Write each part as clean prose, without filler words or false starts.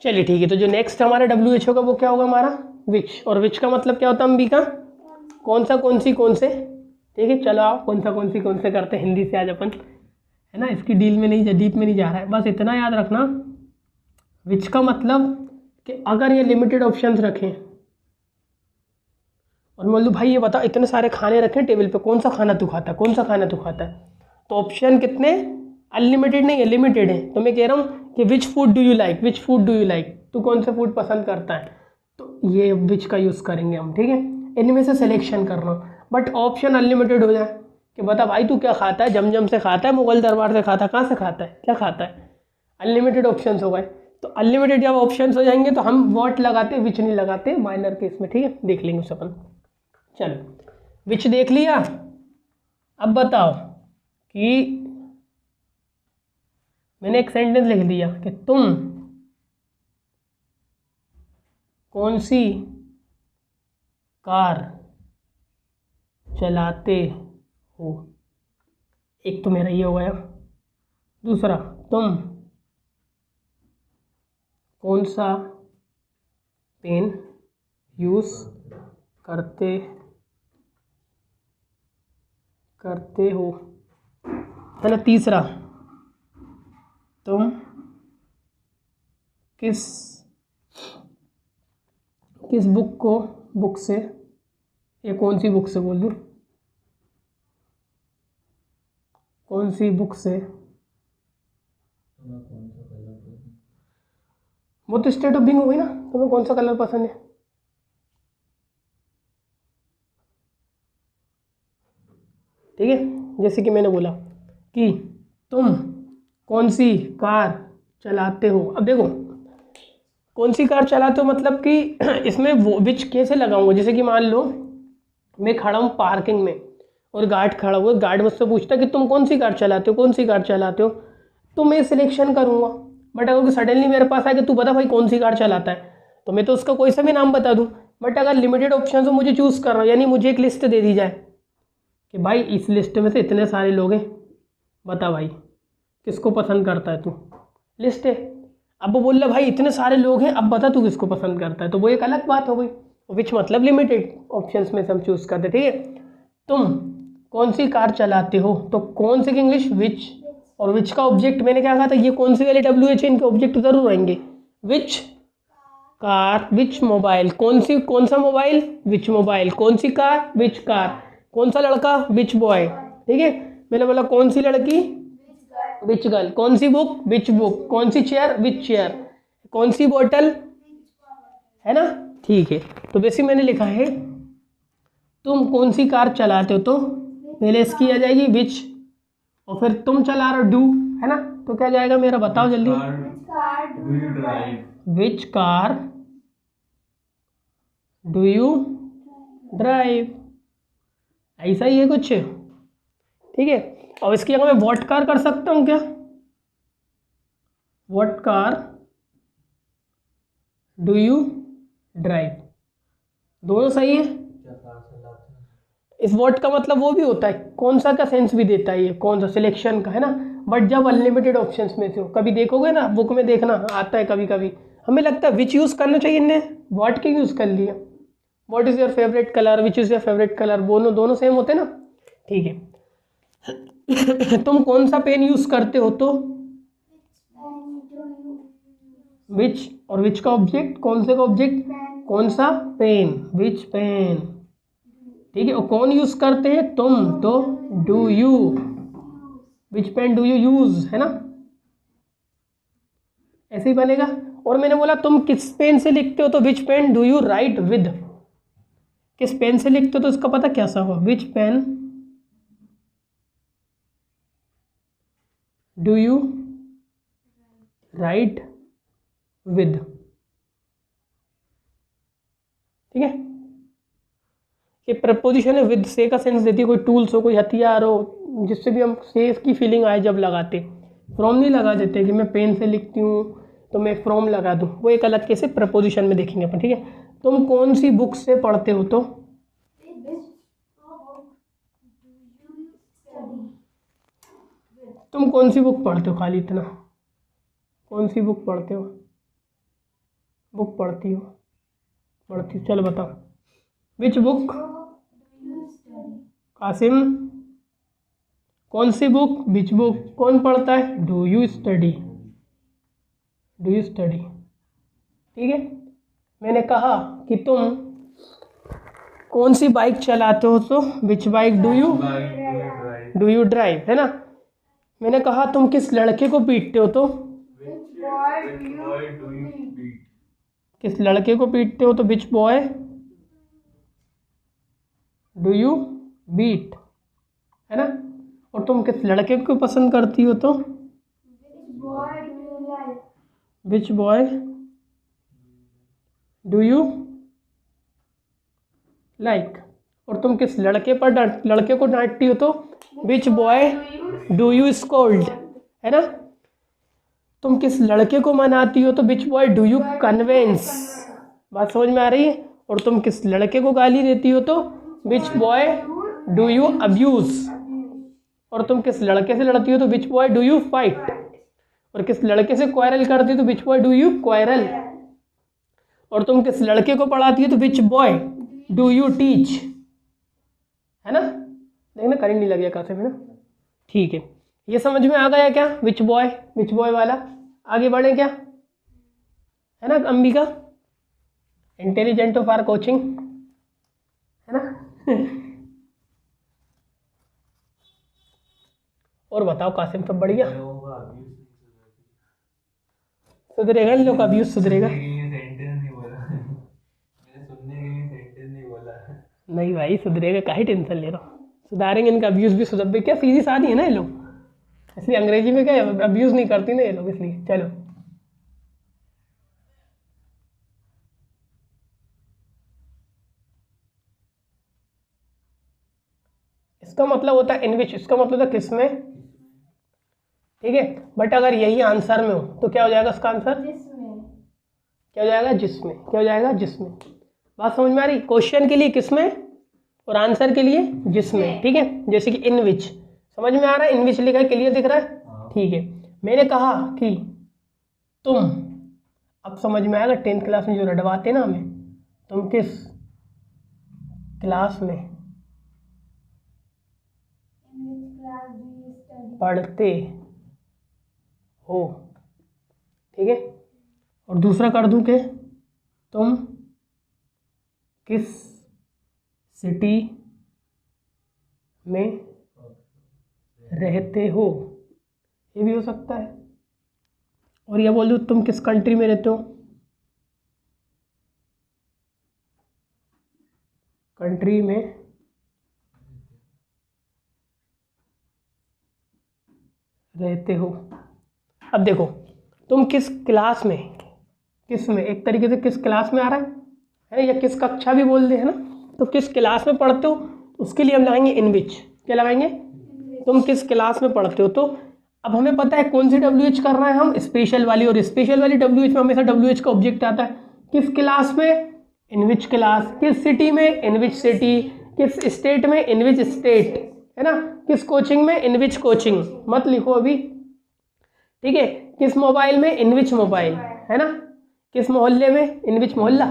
चलिए ठीक है, तो जो नेक्स्ट हमारा WHO का वो क्या होगा हमारा विच, और विच का मतलब क्या होता है अंबिका, कौन सा, कौन सी, कौन से। ठीक है, चलो आओ कौन सा, कौन सी, कौन से करते हैं हिंदी से आज अपन, है ना। इसकी डीप में नहीं जा रहा है, बस इतना याद रखना। विच का मतलब कि अगर ये लिमिटेड ऑप्शंस रखें और बोल दूँ भाई ये बता इतने सारे खाने रखें टेबल पे, कौन सा खाना तू खाता है, कौन सा खाना तू खाता है, तो ऑप्शन कितने, अनलिमिटेड नहीं है, लिमिटेड है। तो मैं कह रहा हूँ कि which food do you like, which food do you like, तू कौन सा फूड पसंद करता है, तो ये विच का यूज़ करेंगे हम। ठीक है, इनमें से सिलेक्शन करना, बट ऑप्शन अनलिमिटेड हो जाए कि बता भाई तू क्या खाता है, जमजम से खाता है, मुगल दरबार से खाता है, कहाँ से खाता है, क्या खाता है। अनलिमिटेड ऑप्शंस हो गए, तो अनलिमिटेड जब ऑप्शंस हो जाएंगे तो हम वॉट लगाते, विच नहीं लगाते माइनर केस में। ठीक है, देख लेंगे उस अपन। चलो विच देख लिया, अब बताओ कि मैंने एक सेंटेंस लिख दिया कि तुम कौन सी कार चलाते हो, एक तो मेरा ये हो गया। दूसरा, तुम कौन सा पेन यूज़ करते हो, है ना। तीसरा, तुम किस बुक से, ये कौन सी बुक से बोल दूँ, कौन सी बुक से, वो तो स्टेट ऑफ बीइंग हो गई ना, तुम्हें कौन सा कलर पसंद है। ठीक है, जैसे कि मैंने बोला कि तुम कौन सी कार चलाते हो। अब देखो कौन सी कार चलाते हो मतलब कि इसमें वो विच कैसे लगाऊंगा, जैसे कि मान लो मैं खड़ा हूँ पार्किंग में और गार्ड खड़ा हुआ, गार्ड मुझसे पूछता है कि तुम कौन सी कार चलाते हो, कौन सी कार चलाते हो, तो मैं सिलेक्शन करूँगा। बट अगर सडनली मेरे पास आए कि तू बता भाई कौन सी कार चलाता है, तो मैं तो उसका कोई सा भी नाम बता दूँ। बट अगर लिमिटेड ऑप्शन हो, मुझे चूज़ कर रहा हूँ, यानी मुझे एक लिस्ट दे दी जाए कि भाई इस लिस्ट में से इतने सारे लोग हैं, बता भाई किसको पसंद करता है तू, लिस्ट है। अब वो बोल रहा भाई इतने सारे लोग हैं, अब बता तू किसको पसंद करता है, तो वो एक अलग बात हो गई। विच मतलब लिमिटेड ऑप्शंस में से हम चूज़ करते। ठीक है, तुम कौन सी कार चलाते हो, तो कौन सी की इंग्लिश विच, और विच का ऑब्जेक्ट मैंने क्या कहा था, ये कौन सी वाले WH इनके ऑब्जेक्ट जरूर आएंगे। विच कार, विच मोबाइल, कौन सा मोबाइल, विच मोबाइल, कौन सी कार, विच कार, कौन सा लड़का, विच बॉय। ठीक है, मैंने बोला कौन सी लड़की, विच गर्ल, कौन सी बुक, विच बुक, कौन सी चेयर, विच चेयर, कौन सी बोतल, है ना। ठीक है, तो वैसे मैंने लिखा है तुम कौन सी कार चलाते हो, तो पहले इसकी आ जाएगी विच, और फिर तुम चला रहे हो डू, है ना। तो क्या जाएगा मेरा, बताओ जल्दी, which car do you drive, ऐसा ही है कुछ। ठीक है, और इसकी जगह मैं व्हाट कार कर सकता हूँ क्या, what car do you drive, दोनों सही है। इस व्हाट का मतलब वो भी होता है, कौन सा का सेंस भी देता है, ये कौन सा सिलेक्शन का, है ना। बट जब अनलिमिटेड ऑप्शंस में से हो, कभी देखोगे ना बुक में, देखना आता है कभी कभी, हमें लगता है विच यूज़ करना चाहिए, इनने व्हाट के यूज़ कर लिया। What is your favourite colour, which is your favourite colour, दोनों सेम होते ना। ठीक है तुम कौन सा पेन यूज़ करते हो, तो विच, और विच का ऑब्जेक्ट, कौन से का ऑब्जेक्ट, कौन सा पेन, विच पेन। ठीक है, और कौन यूज़ करते हैं, तुम, तो do you, which pen do you use, है ना, ऐसे ही बनेगा। और मैंने बोला तुम किस पेन से लिखते हो, तो which pen do you write with, किस पेन से लिखते हो, तो इसका पता कैसा होगा, which pen do you write with. ठीक है, ये प्रपोजिशन है, विद से का सेंस देती है, कोई टूल्स हो, कोई हथियार हो, जिससे भी हम सेफ की फीलिंग आए जब लगाते। फ्रॉम नहीं लगा देते कि मैं पेन से लिखती हूँ तो मैं फ्रॉम लगा दूँ, वो एक अलग केस है, प्रपोजिशन में देखेंगे अपन। ठीक है, तुम कौन सी बुक से पढ़ते हो, तो तुम कौन सी बुक पढ़ते हो, खाली इतना, कौन सी बुक पढ़ते हो, बुक पढ़ती हो, चलो बताओ। Which book? कासिम, कौन सी बुक? Which book. कौन पढ़ता है? डू यू स्टडी, ठीक है। मैंने कहा कि तुम कौन सी बाइक चलाते हो, तो विच बाइक डू यू ड्राइव, है ना। मैंने कहा तुम किस लड़के को पीटते हो, तो किस लड़के को पीटते हो, तो विच बॉय डू यू बीट, है ना। और तुम किस लड़के को पसंद करती हो, तो विच बॉय डू यू लाइक। और तुम किस लड़के को डांटती हो, तो विच बॉय डू यू स्कोल्ड, है ना। तुम किस लड़के को मनाती हो, तो विच बॉय डू यू कन्वेंस। बात समझ में आ रही है। और तुम किस लड़के को गाली देती हो, तो विच बॉय डू यू अब्यूज। और तुम किस लड़के से लड़ती हो, तो विच बॉय डू यू फाइट। और किस लड़के से क्वारल करती हो, तो विच बॉय डू यू क्वारल। और तुम किस लड़के को पढ़ाती हो, तो विच बॉय डू यू टीच, है ना। देखना करंट नहीं लग गया कासे में ना, ठीक है। ये समझ में आ गया क्या, विच बॉय वाला। आगे बढ़े क्या, है ना Ambika, intelligent of our coaching, है ना। और बताओ कासिम, सब बढ़िया? सुधरेगा इन लोग का अब्यूज, सुधरेगा नहीं भाई, सुधरेगा, काहे टेंशन ले रहा हूँ, सुधारेंगे। इनका अब्यूज भी सुधर, क्या सीधी साधी है ना ये लोग, इसलिए अंग्रेजी में क्या अब्यूज नहीं करती ना ये लोग, इसलिए। चलो इसका मतलब होता है इनविच, इसका मतलब होता है किसमें, ठीक है। बट अगर यही आंसर में हो तो क्या हो जाएगा इसका आंसर, क्या हो जाएगा, जिसमें। क्या हो जाएगा, जिसमें। बात समझ में आ रही, क्वेश्चन के लिए किसमें और आंसर के लिए जिसमें, ठीक है। जैसे कि इन विच, समझ में आ रहा है, इन विच लिखा है, क्लियर दिख रहा है, ठीक है। मैंने कहा कि तुम, अब समझ में आएगा, 10th क्लास में जो रटवाते ना हमें, तुम किस क्लास में पढ़ते हो, ठीक है। और दूसरा कर दूं कि तुम किस सिटी में रहते हो, ये भी हो सकता है। और ये बोल दूं तुम किस कंट्री में रहते हो, कंट्री में रहते हो। अब देखो, तुम किस क्लास में, किस में एक तरीके से किस क्लास में आ रहा है ना, या किस कक्षा भी बोल दे, है ना। तो किस क्लास में पढ़ते हो, उसके लिए हम लगाएंगे इन विच। क्या लगाएंगे, तुम किस क्लास में पढ़ते हो। तो अब हमें पता है कौन सी WH कर रहे हैं हम, स्पेशल वाली। और स्पेशल वाली WH में हमेशा WH का ऑब्जेक्ट आता है। किस क्लास में, इन विच क्लास। किस सिटी में, इन विच सिटी। किस स्टेट में, इन विच स्टेट, है ना। किस कोचिंग में, इन विच कोचिंग। मत लिखो अभी, ठीक है। किस मोबाइल में, इन विच मोबाइल, है ना। किस मोहल्ले में, इन विच मोहल्ला।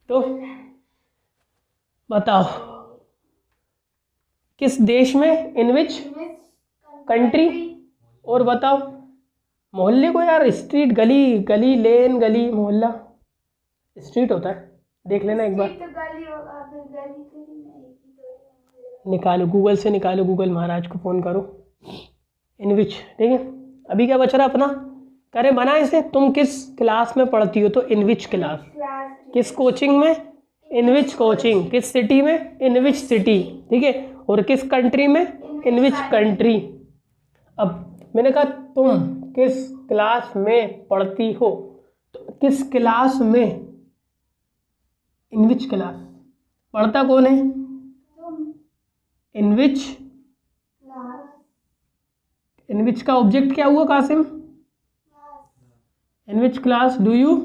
तो बताओ किस देश में, इन विच कंट्री। और बताओ मोहल्ले को यार स्ट्रीट, गली, गली लेन, गली मोहल्ला स्ट्रीट होता है, देख लेना एक बार, निकालो गूगल से, निकालो गूगल महाराज को फ़ोन करो, इन विच, ठीक है। अभी क्या बच रहा अपना, करें बना इसे। तुम किस क्लास में पढ़ती हो, तो इन विच क्लास। किस कोचिंग में, इन विच कोचिंग। किस सिटी में, इन विच सिटी, ठीक है। और किस कंट्री में, इन विच कंट्री। अब मैंने कहा तुम किस क्लास में पढ़ती हो, तो किस क्लास में, इन विच क्लास। पढ़ता कौन है, इन विच। इन विच का ऑब्जेक्ट क्या हुआ कासिम, इन विच क्लास डू यू।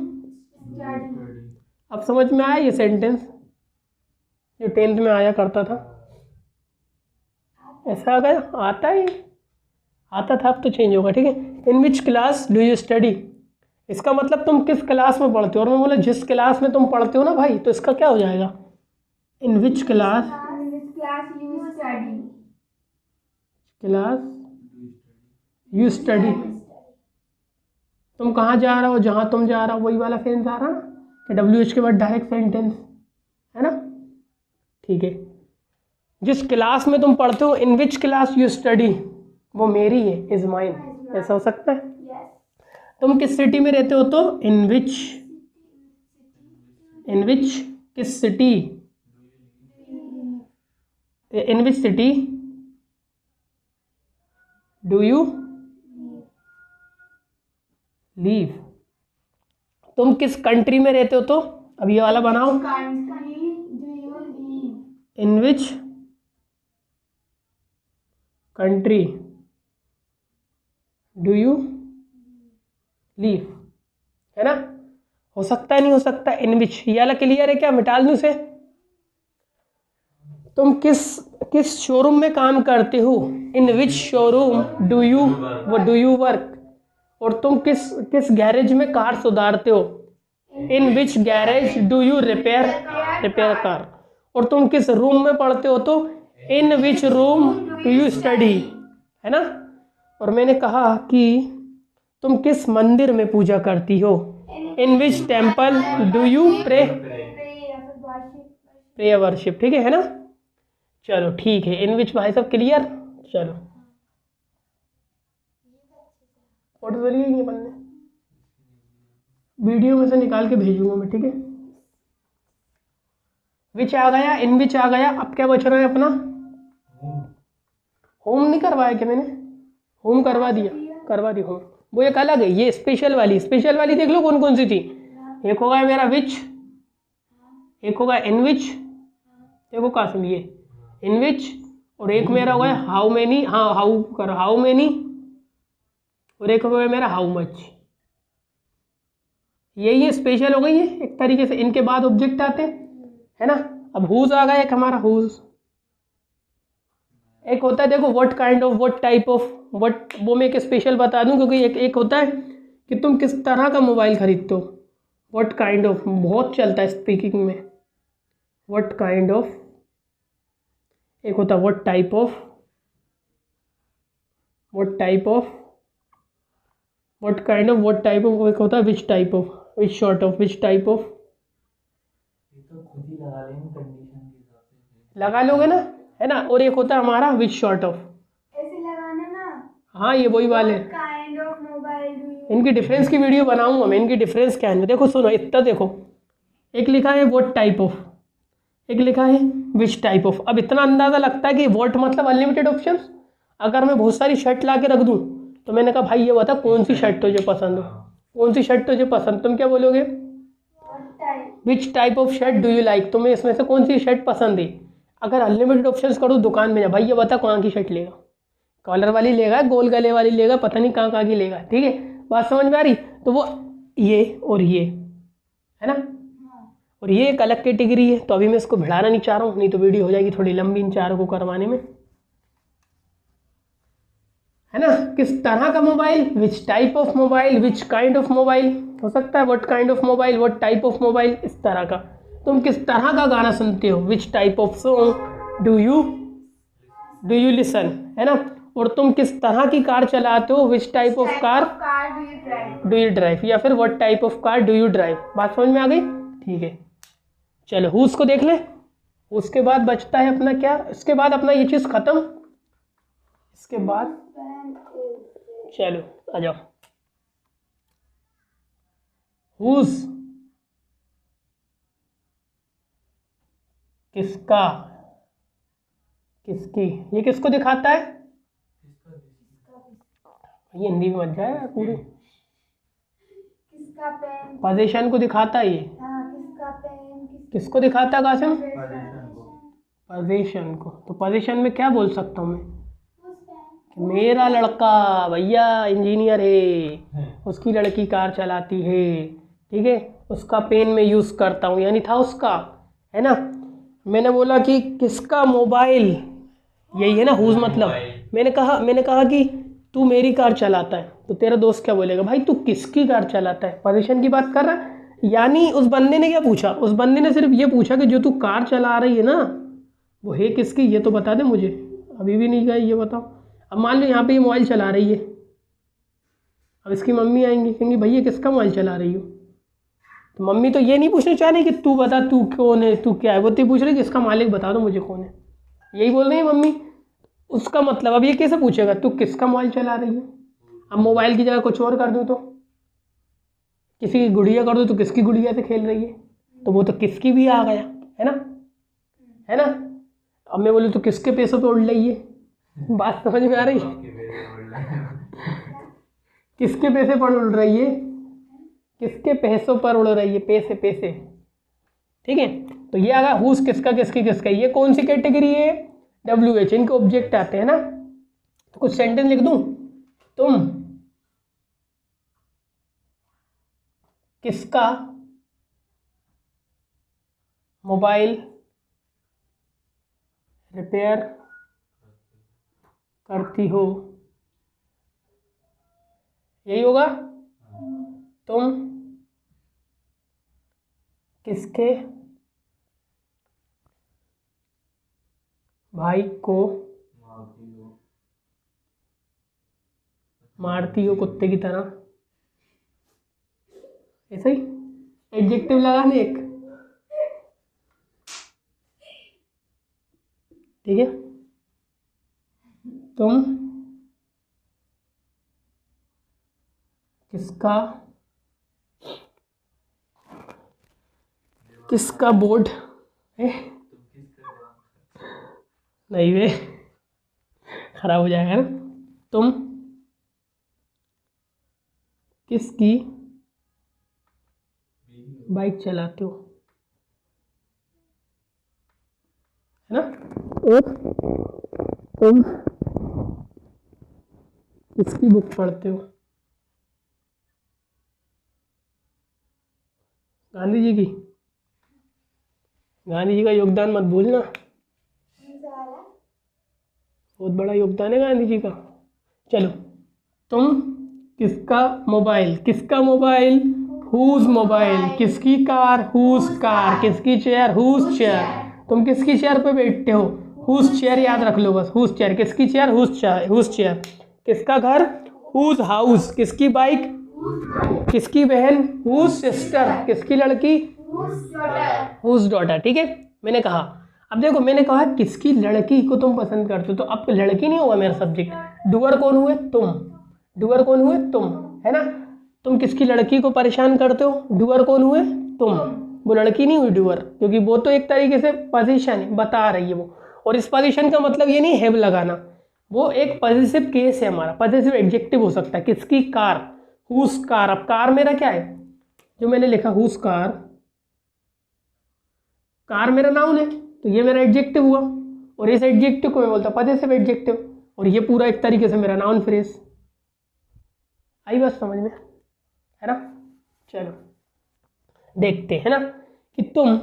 अब समझ में आया ये सेंटेंस जो 10th में आया करता था, ऐसा आ गया, आता ही आता था, अब तो चेंज होगा, ठीक है। In which class do you study, इसका मतलब तुम किस क्लास में पढ़ते हो, और मैं बोला जिस क्लास में तुम पढ़ते हो ना भाई, तो इसका क्या हो जाएगा, इन विच क्लास यू स्टडी। तुम कहाँ जा रहे हो, जहाँ तुम जा रहे हो वही वाला सेंस आ रहा ना, कि WH के बाद डायरेक्ट सेंटेंस, है ना। ठीक है, जिस क्लास में तुम पढ़ते हो, in which class you study, वो मेरी है, इज माइन, ऐसा हो सकता है। तुम किस सिटी में रहते हो, तो इन विच किस city, in which city do you leave. तुम किस कंट्री में रहते हो, तो अब ये वाला बनाओ, in which country do you live, है ना। हो सकता है, नहीं हो सकता, इन विच, ये वाला क्लियर है क्या, मिटा दूं इसे। तुम किस शोरूम में काम करते हो, in which showroom do you work. और तुम किस गैरेज में कार सुधारते हो, in which garage do you repair car. और तुम किस रूम में पढ़ते हो, तो in which room do you study, है ना। और मैंने कहा कि तुम किस मंदिर में पूजा करती हो, in which temple do you pray worship, ठीक है ना। चलो ठीक है, इन विच भाई सब क्लियर। चलो फोटो तो लिए नहीं अपन ने, वीडियो में से निकाल के भेजूंगा मैं, ठीक है। विच आ गया, इन विच आ गया, अब क्या बच रहा है अपना, होम नहीं करवाया क्या मैंने, होम करवा दी होम, वो एक अलग है, ये स्पेशल वाली देख लो कौन कौन सी थी। एक होगा मेरा विच, एक होगा इन विच, देखो कासिम ये इन विच, और एक मेरा होगा हाउ मेनी, हाँ हाउ मेनी, और एक होगा मेरा हाउ मच। ये स्पेशल हो गई है एक तरीके से, इनके बाद ऑब्जेक्ट आते हैं, है ना। अब हुज आ गया एक हमारा हुज, एक होता है देखो what kind of, what type of, what, वो मैं एक स्पेशल बता दूं, क्योंकि एक होता है कि तुम किस तरह का मोबाइल खरीदते हो, व्हाट काइंड ऑफ बहुत चलता है स्पीकिंग में, व्हाट काइंड ऑफ। एक होता है what type of, what kind of, what type of. एक होता है which type of, which short of, which type of. तो खुद ही लगा लेंगे कंडीशन के हिसाब से, लगा लोगे ना, है ना। और एक होता है हमारा विच शॉर्ट ऑफ, ऐसे लगाना ना। हाँ ये वही वाले, काइंड ऑफ मोबाइल। इनकी डिफरेंस की वीडियो बनाऊंगा मैं, इनकी डिफरेंस क्या है। देखो सुनो, इतना देखो, एक लिखा है व्हाट टाइप ऑफ, एक लिखा है विच टाइप ऑफ। अब इतना अंदाज़ा लगता है कि व्हाट मतलब अनलिमिटेड ऑप्शंस। अगर मैं बहुत सारी शर्ट ला के रख दूँ, तो मैंने कहा भाई ये बता कौन सी शर्ट तुझे पसंद हो, कौन सी शर्ट तुझे पसंद, तुम क्या बोलोगे, which type of shirt do you like, तुम्हें इसमें से कौन सी शर्ट पसंद है। अगर अनलिमिटेड ऑप्शंस करो दुकान में जा, भाई ये बता कौन की शर्ट लेगा, कॉलर वाली लेगा, गोल गले वाली लेगा, पता नहीं कहाँ की लेगा, ठीक है, बात समझ में आ रही। तो वो ये और ये, है ना, और ये एक अलग कैटेगरी है। तो अभी मैं इसको भिड़ाना नहीं चाह रहा हूँ, नहीं तो वीडियो हो जाएगी थोड़ी लंबी इन चारों को करवाने में, है ना। किस तरह का mobile, which type of mobile, which kind of mobile हो सकता है, what kind of mobile, what type of mobile, इस तरह का। तुम किस तरह का गाना सुनते हो, which type of song do you listen, है ना। और तुम किस तरह की कार चलाते हो, which type of car do you drive, या फिर what type of car do you drive. बात समझ में आ गई, ठीक है। चलो हुज को देख ले, उसके बाद बचता है अपना क्या, इसके बाद अपना ये चीज़ खत्म, इसके बाद चलो आ जाओ। हुज किसका, किसकी, ये किसको दिखाता है, ये हिंदी में मत जाए पूरी, किसका पेन, पोजीशन को दिखाता है ये, किसका पेन, किसको दिखाता है कासिम, पोजीशन पोजीशन को। को। तो पोजीशन में क्या बोल सकता हूँ मैं, कि मेरा लड़का भैया इंजीनियर है, उसकी लड़की कार चलाती है, ठीक है, उसका पेन में यूज़ करता हूँ, यानी था उसका, है ना। मैंने बोला कि किसका मोबाइल, यही है ना हुज मतलब। मैंने कहा कि तू मेरी कार चलाता है, तो तेरा दोस्त क्या बोलेगा, भाई तू किसकी कार चलाता है, पोजीशन की बात कर रहा है। यानी उस बंदे ने क्या पूछा, उस बंदे ने सिर्फ ये पूछा कि जो तू कार चला रही है ना वो है किसकी, ये तो बता दे मुझे। अभी भी नहीं गए, ये बताओ। अब मान लो यहाँ पे ये मोबाइल चला रही है, अब इसकी मम्मी आएंगी, कहेंगी भैया किसका मोबाइल चला रही हो, तो मम्मी तो ये नहीं पूछना चाह रही कि तू बता तू कौन है, तू क्या है, वो तो पूछ रही कि इसका मालिक बता दो मुझे कौन है, यही बोल रही है मम्मी। उसका मतलब अब ये कैसे पूछेगा तू किसका मोबाइल चला रही है। अब मोबाइल की जगह कुछ और कर दूँ, तो किसी की गुड़िया कर दो तो किसकी गुड़िया से खेल रही है, तो वो तो किसकी भी आ गया, है ना, है ना। अब मैं बोलूँ तो किसके पैसों पे उड़ रही है, बात समझ में आ रही है, किसके पैसे पर उड़ रही है, किसके पैसों पर उड़ रही है, पैसे पैसे, ठीक है। तो ये आगा हुज किसका किसकी किसका, ये कौन सी कैटेगरी है, WH, इनके ऑब्जेक्ट आते हैं ना। तो कुछ सेंटेंस लिख दूं, तुम किसका मोबाइल रिपेयर करती हो, यही होगा। तुम किसके भाई को मारती हो कुत्ते की तरह, ऐसा ही एडजेक्टिव लगाने एक, ठीक है। तुम किसका बोर्ड है, नहीं वे खराब हो जाएगा ना। तुम किसकी बाइक चलाते हो, है ना। और तुम किसकी बुक पढ़ते हो, गांधी जी की। गांधी जी का योगदान मत भूलना, बहुत बड़ा योगदान है गांधी जी का। चलो, तुम किसका मोबाइल, हुज मोबाइल, किसकी कार, हुज कार, किसकी चेयर, हुज चेयर, तुम किसकी चेयर पे बैठते हो, हुज चेयर, याद रख लो बस, हुज चेयर, किसकी चेयर, हुज चेयर, किसका घर, हुज हाउस, किसकी बाइक, किसकी बहन, हुज सिस्टर, किसकी लड़की, हुज डॉटर, ठीक है। मैंने कहा, अब देखो मैंने कहा किसकी लड़की को तुम पसंद करते हो, तो अब लड़की नहीं हुआ मेरा सब्जेक्ट, डूअर कौन हुए, तुम, डूअर कौन हुए, तुम, है ना। तुम किसकी लड़की को परेशान करते हो, डूअर कौन हुए, तुम, वो लड़की नहीं हुई डूअर, क्योंकि वो तो एक तरीके से पोजीशन है, बता रही है वो। और इस पोजीशन का मतलब ये नहीं हैव लगाना, वो एक पॉजिटिव केस है हमारा, पॉजिटिव एडजेक्टिव हो सकता है। किसकी कार, हुज कार। अब कार मेरा क्या है, जो मैंने लिखा हुज कार, कार मेरा नाउन है, तो ये मेरा एडजेक्टिव हुआ, और इस एडजेक्टिव को मैं बोलता पॉजिटिव एडजेक्टिव, और ये पूरा एक तरीके से मेरा नाउन फ्रेज। आई बात समझ में, है ना। चलो देखते हैं ना कि तुम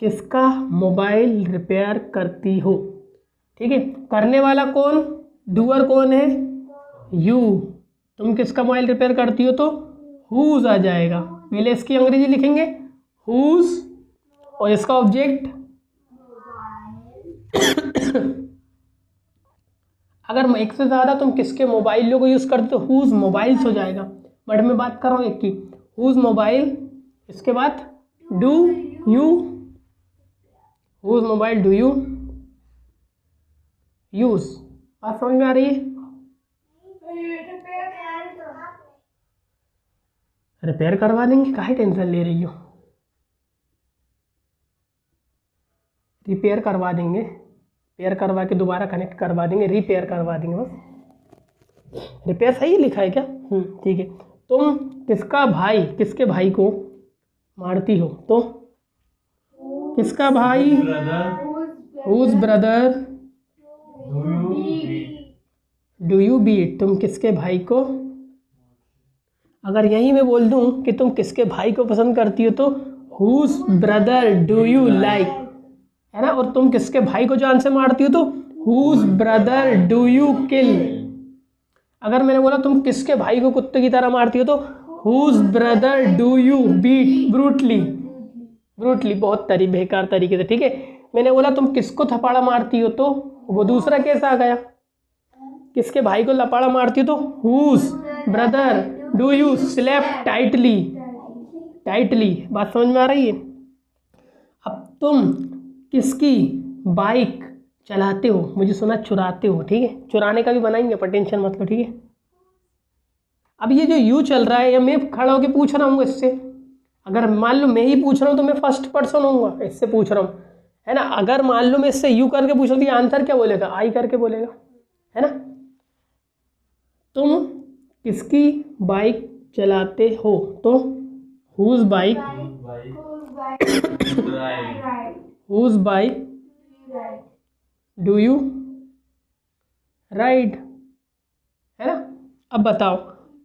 किसका मोबाइल रिपेयर करती हो, ठीक है। करने वाला कौन, डूअर कौन है, यू। तुम किसका मोबाइल रिपेयर करती हो, तो हुज आ जाएगा, पहले इसकी अंग्रेजी लिखेंगे हुज, और इसका ऑब्जेक्ट अगर एक से ज़्यादा तुम किसके मोबाइलों को यूज़ करते हो, हुज मोबाइल्स हो जाएगा, बट मैं बात कर रहा हूँ एक की, हुज मोबाइल, इसके बाद do you, whose mobile do you use. बात समझ में आ रही है। रिपेयर करवा देंगे, काहे टेंशन ले रही हो, रिपेयर करवा देंगे, पेयर करवा के दोबारा कनेक्ट करवा देंगे, रिपेयर करवा देंगे बस। रिपेयर सही लिखा है क्या, ठीक है। तुम किसके भाई को मारती हो, तो किसका भाई, whose brother do you beat, तुम किसके भाई को, अगर यही मैं बोल दूं कि तुम किसके भाई को पसंद करती हो, तो whose brother do you like, है ना। और तुम किसके भाई को जान से मारती हो, तो whose brother do you kill. अगर मैंने बोला तुम किसके भाई को कुत्ते की तरह मारती हो तो whose brother do you beat brutally. Brutally बहुत बेकार तरीके से, ठीक है। मैंने बोला तुम किसको थपाड़ा मारती हो तो वो दूसरा कैसा आ गया, किसके भाई को लपाड़ा मारती हो तो whose brother do you slap tightly. Tightly, बात समझ में आ रही है। अब तुम किसकी बाइक चलाते हो, मुझे सुना चुराते हो, ठीक है। चुराने का भी बनाएंगे पर टेंशन मत लो, ठीक है। अब ये जो यू चल रहा है या मैं खड़ा होकर पूछ रहा हूँ इससे, अगर मान लो मैं ही पूछ रहा हूँ तो मैं फर्स्ट पर्सन होऊंगा, इससे पूछ रहा हूँ, है ना। अगर मान लो मैं इससे यू करके पूछ रहा हूँ तो आंसर क्या बोलेगा, आई करके बोलेगा, है ना। तुम किसकी बाइक चलाते हो तो whose bike whose bike do you ride, है ना। अब बताओ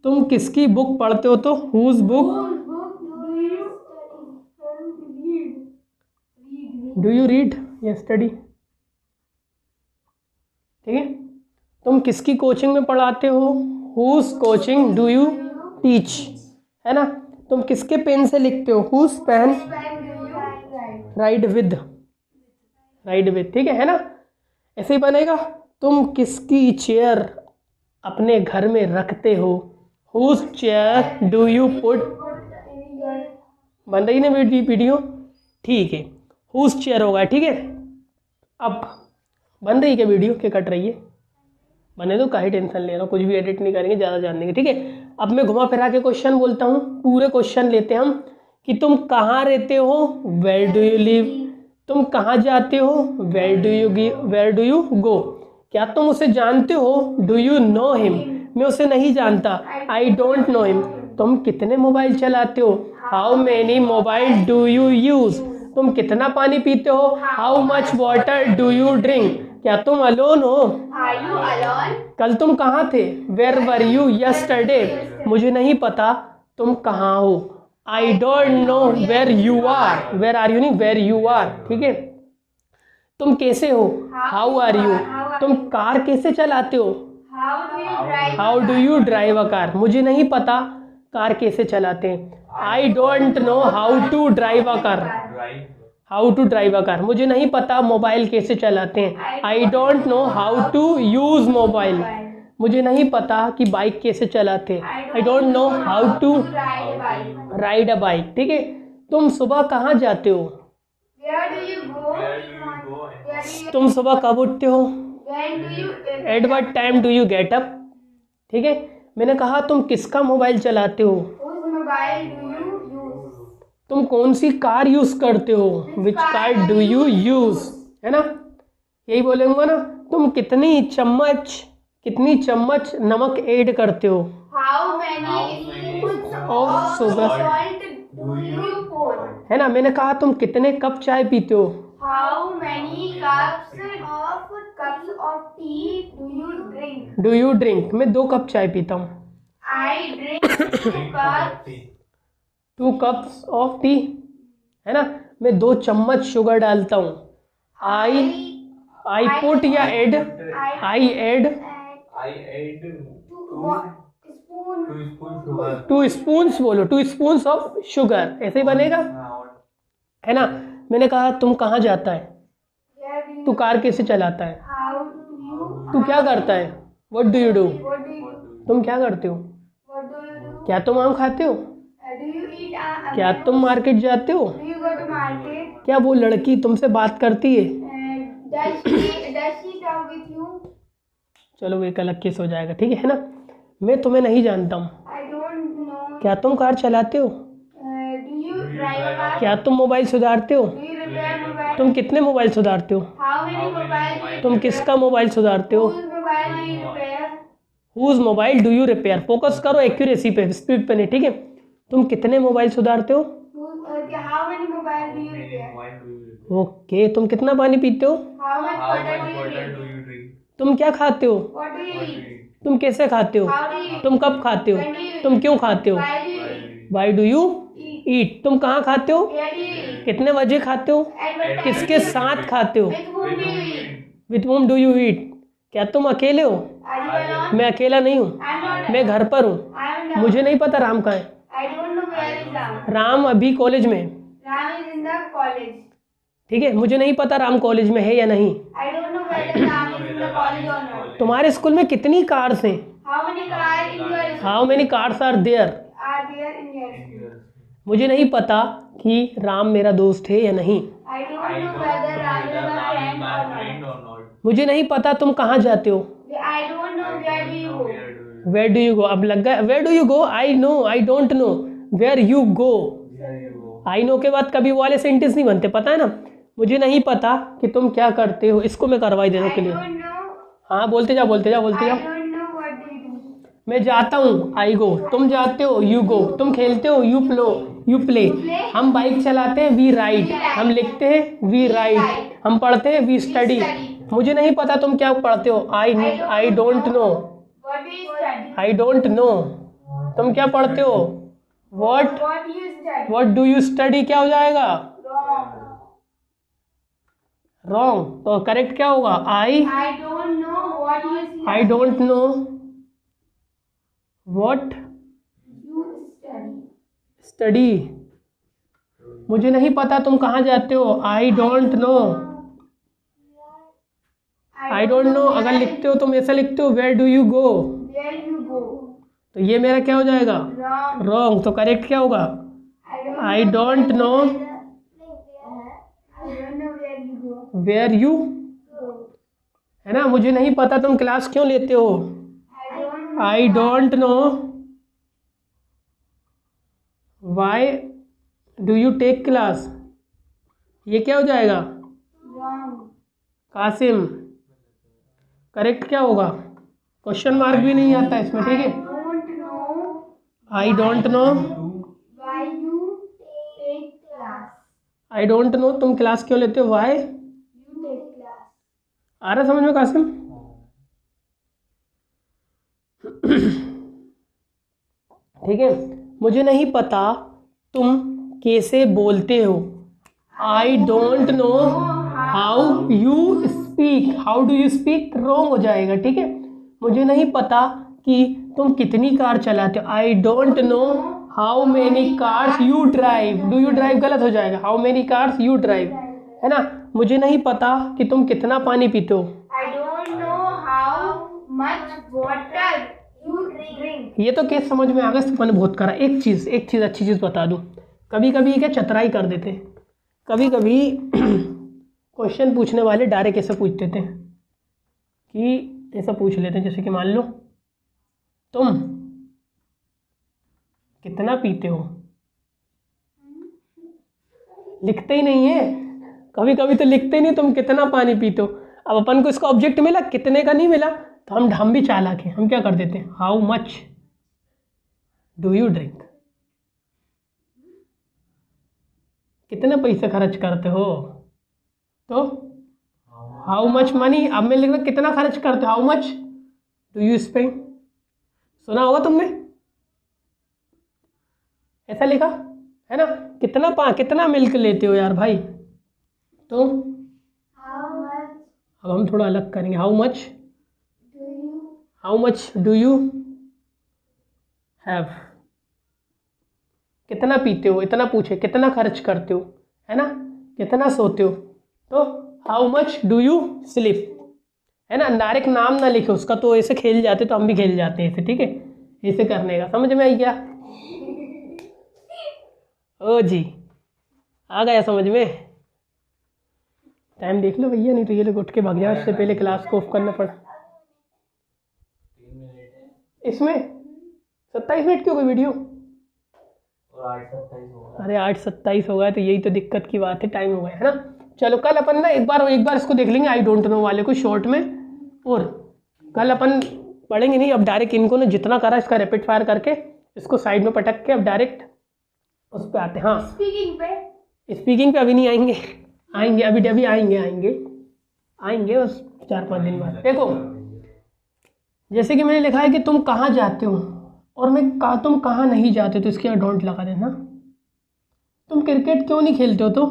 तुम किसकी बुक पढ़ते हो तो whose book do you read या स्टडी, ठीक है। तुम किसकी कोचिंग में पढ़ाते हो whose coaching do you teach, है ना। तुम किसके पेन से लिखते हो हुज पेन राइड विद, ठीक है ना। ऐसे ही बनेगा। तुम किसकी चेयर अपने घर में रखते हो whose chair do you put, बन रही ना वीडियो, ठीक है। हुज चेयर होगा, ठीक है। अब बन रही क्या वीडियो, क्या कट रही है, बने तो काहे टेंशन ले रहा हूँ, कुछ भी एडिट नहीं करेंगे, ज़्यादा जान देंगे, ठीक है। अब मैं घुमा फिरा के क्वेश्चन बोलता हूँ, पूरे क्वेश्चन लेते हैं हम कि तुम कहाँ रहते हो वेयर डू यू लिव, तुम कहाँ जाते हो वेयर डू यू गो, क्या तुम उसे जानते हो डू यू नो हिम, मैं उसे नहीं जानता आई डोंट नो हिम। तुम कितने मोबाइल चलाते हो how many mobile do you use, तुम कितना पानी पीते हो how much water do you drink, क्या तुम अलोन हो Are you alone? कल तुम कहाँ थे वेयर वर यू यस्टरडे, मुझे नहीं पता तुम कहाँ हो I don't know where you are, where are you नहीं वेयर यू आर, ठीक है। तुम कैसे हो हाउ आर यू, तुम कार कैसे चलाते हो how do you drive a car, मुझे नहीं पता कार कैसे चलाते हैं I don't know how to drive a car, how to drive a car, मुझे नहीं पता मोबाइल कैसे चलाते हैं I don't know how to use mobile, मुझे नहीं पता कि बाइक कैसे चलाते हैं I don't know how to ride a bike, ठीक है। तुम सुबह कहाँ जाते हो Where do you go? Where do you? तुम सुबह कब उठते हो When do you? At what time do you get up, ठीक है। मैंने कहा तुम किसका मोबाइल चलाते हो Whose mobile do you use? तुम कौन सी कार यूज करते हो which car do you use, है ना। यही बोलेंगे ना। तुम कितनी चम्मच नमक ऐड करते हो How many spoons of of sugar salt do you pour? है ना। मैंने कहा तुम कितने कप चाय पीते हो How many cups of tea do you drink, मैं 2 कप चाय पीता हूँ I drink 2 cups of T, है ना। मैं 2 चम्मच शुगर डालता हूँ आई पुट या एड, आई एड spoon. 2 स्पून्स, बोलो 2 स्पून्स ऑफ शुगर, ऐसे ही बनेगा, है ना। मैंने कहा तुम कहाँ जाता है Where do you? तू कार कैसे चलाता है, How do you? तू क्या करता है what do you do, What do you do? तुम क्या करते हो, What do you do? क्या तुम आम खाते हो, Do you eat? क्या तुम मार्केट जाते हो, Do you go to market? क्या वो लड़की तुमसे बात करती है, Does she talk with you? चलो वो एक अलग केस हो जाएगा, ठीक है ना। मैं तुम्हें नहीं जानता हूँ, I don't know. क्या तुम कार चलाते हो, Do you drive a car? क्या तुम मोबाइल सुधारते हो, Do you repair mobile? तुम कितने मोबाइल सुधारते हो, How many mobile do you तुम repair? किसका मोबाइल सुधारते हो Whose mobile do you repair? Whose mobile do you repair, focus करो एक्यूरेसी पे, स्पीड पे नहीं, ठीक है। तुम कितने मोबाइल सुधारते हो How many mobile do you repair? Okay. तुम कितना पानी पीते हो, How much water do you drink? तुम क्या खाते हो, What do you eat? तुम कैसे खाते हो, How do you eat? तुम कब खाते हो, When do you eat? तुम क्यों खाते हो Why do you eat? Y do you Eat. ईट, तुम कहाँ खाते हो Where do you eat? कितने बजे खाते हो At what time किसके do you eat? साथ खाते हो With whom do you eat? With whom do you eat? क्या तुम अकेले हो? Are you alone? मैं अकेला नहीं हूँ, I'm not. मैं घर पर हूँ। I am down. मुझे नहीं पता राम कहाँ है। I don't know where is Ram. Ram अभी कॉलेज में है। Ram is in the college. ठीक है, मुझे नहीं पता राम कॉलेज में है या नहीं। I don't know whether Ram is in the college or not. तुम्हारे स्कूल में कितनी कार्स हैं? How many cars in your school how many cars are there? are there in your school? मुझे नहीं पता कि राम मेरा दोस्त है या नहीं। I don't know whether Ram is my friend or not. मुझे नहीं पता तुम कहाँ जाते हो। I don't know where do you go. Where do you go? अब लग गया where do you go. I know, I don't know, where you go. I know के बाद कभी वो वाले सेंटेंस नहीं बनते, पता है ना। मुझे नहीं पता कि तुम क्या करते हो, इसको मैं करवाई देने के I लिए। don't know. हाँ बोलते जाओ बोलते जाओ बोलते I जाओ। don't know what do you do. मैं जाता हूँ, आई गो। तुम जाते हो, यू गो। तुम खेलते हो, यू प्ले। हम बाइक चलाते हैं, वी राइड। हम लिखते हैं, वी राइट। हम पढ़ते हैं, वी स्टडी। मुझे नहीं पता तुम क्या पढ़ते हो। I don't no, What do you study? I don't no. तुम क्या पढ़ते हो? What What do you study? What do you study? क्या हो जाएगा? Wrong. रॉन्ग। तो करेक्ट क्या होगा? आई I don't know what you study. I don't know what You study. Study. मुझे नहीं पता तुम कहाँ जाते हो। I don't no, I don't no. अगर लिखते हो तुम ऐसा लिखते हो, where do you go. Where you go. तो ये मेरा क्या हो जाएगा? Wrong. रॉन्ग। तो करेक्ट क्या होगा? I don't know I don't know where you go. Where you, Go. है ना। मुझे नहीं पता तुम क्लास क्यों लेते हो। I don't know. I don't know why do you take class. ये क्या हो जाएगा? Wrong. कासिम। करेक्ट क्या होगा? क्वेश्चन मार्क भी नहीं आता इसमें, ठीक है। Don't know I don't no, why you take class. I don't no तुम क्लास क्यों लेते हो। वाई। You take class. आ रहा समझ में कासिम? ठीक है। मुझे नहीं पता तुम कैसे बोलते हो। I don't know how you speak. How do you speak wrong हो जाएगा, ठीक है। मुझे नहीं पता कि तुम कितनी कार चलाते हो। I don't know how many cars you drive. Do you drive गलत हो जाएगा। How many cars you drive, है ना। मुझे नहीं पता कि तुम कितना पानी पीते हो। I don't know how much water you drink. ये तो केस समझ में आ गया, मैंने बहुत करा। एक चीज़ अच्छी चीज़ बता दूँ। कभी कभी क्या चतराई कर देते, कभी कभी क्वेश्चन पूछने वाले डायरेक्ट ऐसे पूछ देते हैं कि ऐसा पूछ लेते हैं, जैसे कि मान लो तुम कितना पीते हो। लिखते ही नहीं है, कभी कभी तो लिखते ही नहीं तुम कितना पानी पीते हो। अब अपन को इसका ऑब्जेक्ट मिला, कितने का नहीं मिला, तो हम भी चालाक हैं। हम क्या कर देते हैं, how much do you drink. कितने पैसे खर्च करते हो, तो हाउ मच मनी। अब मैं लिख रहा कितना खर्च करते हो, how much do you spend. सुना होगा तुमने, ऐसा लिखा है ना। कितना मिल्क लेते हो यार भाई। तो How much अब हम थोड़ा अलग करेंगे। How much do you have. कितना पीते हो, इतना पूछे। कितना खर्च करते हो, है ना। कितना सोते हो, तो how much do you sleep, है ना। डायरेक्ट नाम ना लिखे उसका, तो ऐसे खेल जाते, तो हम भी खेल जाते हैं ऐसे, ठीक है। ऐसे करने का समझ में आई क्या? ओ जी, आ गया समझ में। टाइम देख लो भैया, नहीं तो ये लोग उठ के भाग जाए, उससे पहले क्लास को ऑफ करना पड़ा। 3 मिनट है इसमें 27 मिनट की हो गई वीडियो। और 8:27 होगा। अरे 8:27 हो गया, तो यही तो दिक्कत की बात है, टाइम हो गया है ना। चलो कल अपन ना एक बार इसको देख लेंगे, आई डोंट नो वाले को शॉर्ट में। और कल अपन पढ़ेंगे नहीं, अब डायरेक्ट इनको ना जितना करा इसका रैपिड फायर करके इसको साइड में पटक के अब डायरेक्ट उस पर आते हैं। हाँ, स्पीकिंग पे अभी नहीं आएंगे, अभी आएंगे बस 4-5 दिन बाद। देखो जैसे कि मैंने लिखा है कि तुम कहाँ जाते हो, और तुम कहाँ नहीं जाते, तो इसके डोंट लगा देना। तुम क्रिकेट क्यों नहीं खेलते हो, तो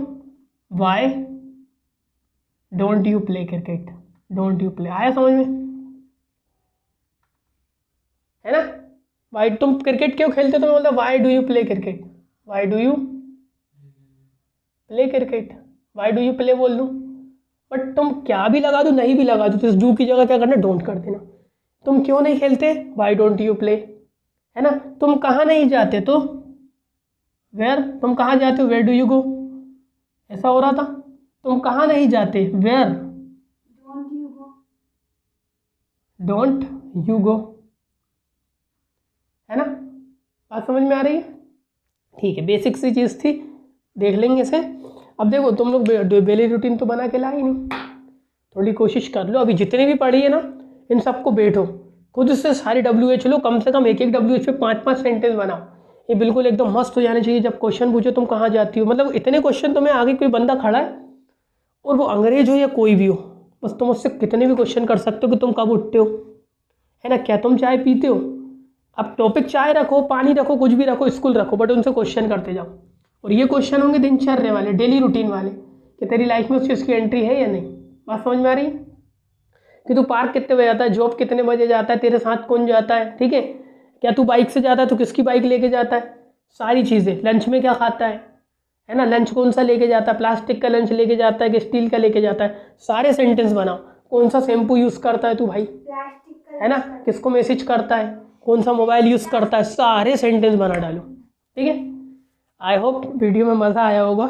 why don't you play cricket. Don't you play. आया समझ में, है ना। वाई, तुम क्रिकेट क्यों खेलते हो, तो मैं बोलता Y do you play cricket, Y do you play cricket, Y do you play बोल दूँ, बट तुम क्या भी लगा दो नहीं भी लगा दो तो इस डू की जगह क्या करना, डोंट कर देना। तुम क्यों नहीं खेलते, वाई डोंट यू प्ले, है ना। तुम कहाँ नहीं जाते, तो वेयर, तुम कहाँ जाते हो, वेयर डू यू गो, ऐसा हो रहा था। तुम कहाँ नहीं जाते, where Don't you go? Don't you go, है ना। बात समझ में आ रही है, ठीक है। बेसिक सी चीज़ थी, देख लेंगे इसे। अब देखो तुम लोग डेली रूटीन तो बना के ला ही नहीं, थोड़ी कोशिश कर लो। अभी जितने भी पढ़ी है ना, इन सबको बैठो खुद से सारी WH लो, कम से कम एक एक WH पे 5-5 सेंटेंस बनाओ। ये बिल्कुल एकदम मस्त हो जाने चाहिए। जब क्वेश्चन पूछो तुम कहाँ जाती हो, मतलब इतने क्वेश्चन तुम्हें आगे कोई बंदा खड़ा है और वो अंग्रेज हो या कोई भी हो, बस तुम उससे कितने भी क्वेश्चन कर सकते हो कि तुम कब उठते हो, है ना, क्या तुम चाय पीते हो। अब टॉपिक चाय रखो, पानी रखो, कुछ भी रखो, स्कूल रखो, बट उनसे क्वेश्चन करते जाओ। और ये क्वेश्चन होंगे दिनचर्या वाले, डेली रूटीन वाले, कि तेरी लाइफ में उस चीज़ की एंट्री है या नहीं। बात समझ में आ रही है, कि तू पार्क कितने बजे जाता है, जॉब कितने बजे जाता है, तेरे साथ कौन जाता है, ठीक है, क्या तू बाइक से जाता है तो किसकी बाइक लेके जाता है, सारी चीज़ें। लंच में क्या खाता है ना, लंच कौन सा लेके जाता है, प्लास्टिक का लंच लेके जाता है कि स्टील का लेके जाता है, सारे सेंटेंस बनाओ। कौन सा शैम्पू यूज़ करता है तू भाई, Plastic का है ना, किसको मैसेज करता है, कौन सा मोबाइल यूज़ करता है, सारे सेंटेंस बना डालो, ठीक है। आई होप वीडियो में मज़ा आया होगा।